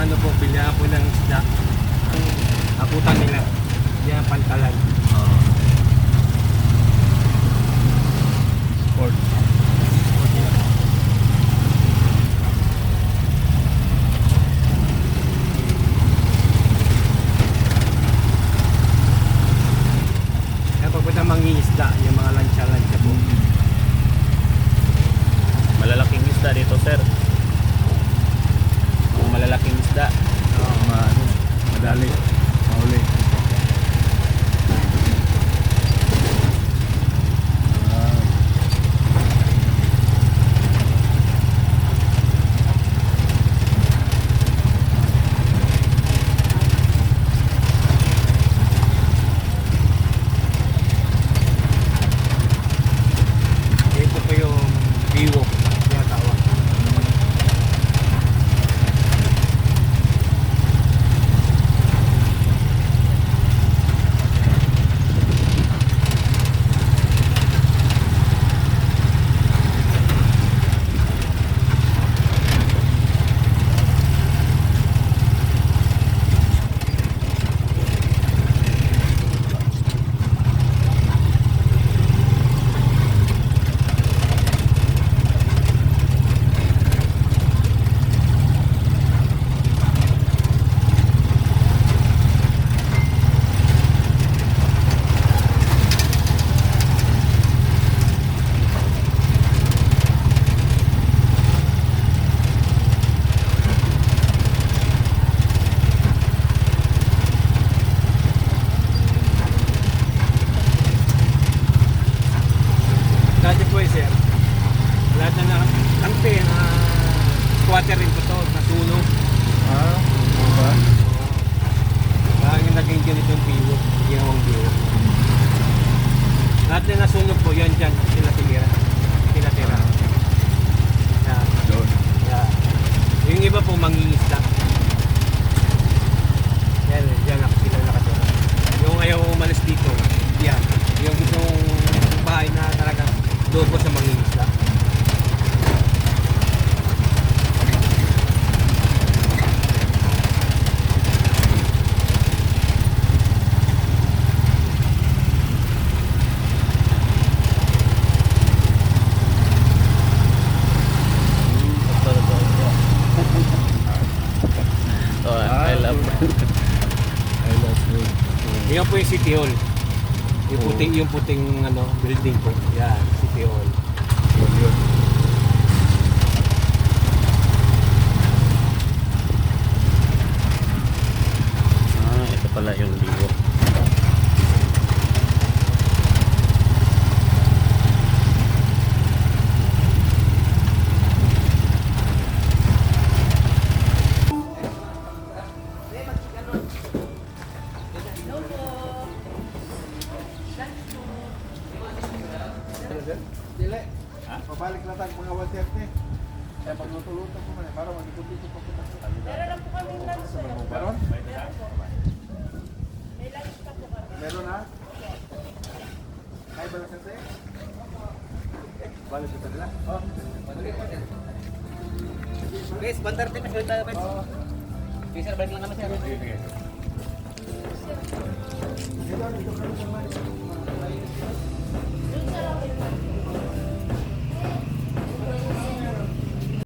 ano po, bilya po ng isda. Ang akutan nila. Yan, pantalan. Sport. Kaya pagpunta mangingisda, yung mga lansya-lansya po. Malalaking isda dito, sir. Kung malalaking isda. Madali. Mahuli. Ito po yung biwok. Tinatawag. Dati po sir, lahat na kampe na squatter rin po to, nasunog. Diba? Parang yung naging ganitong biwok, ginawang biwok. Lahat na nasunog po, yan dyan, sila tira. Yan. Doon. Yan. Yung iba po mangingisda. Yan, dyan sila nakatira. Yung ayaw umalis dito, yan. Yung gustong bahay na talagang doon po sa mangingisda. Oh, I love I love food. Yan po yung City Hall. Yung puting ano, building po. Yan, City Hall. Yun. Ito pala yung liwo. Dili. Pabalik na tayo mga 130. Kaya pagluto-luto ko man, para mag-ikot-ikot pa kita. Meron lang po kami lunch sir. Meron? Meron po. May lunch pa po kami. Meron na? Ay, ba na sente? Balik ito nila? Oh. Guys, bandar din kasi tayo, guys. Okay, sir, balik lang naman, sir. Sige, sige. Dito, dito ka naman.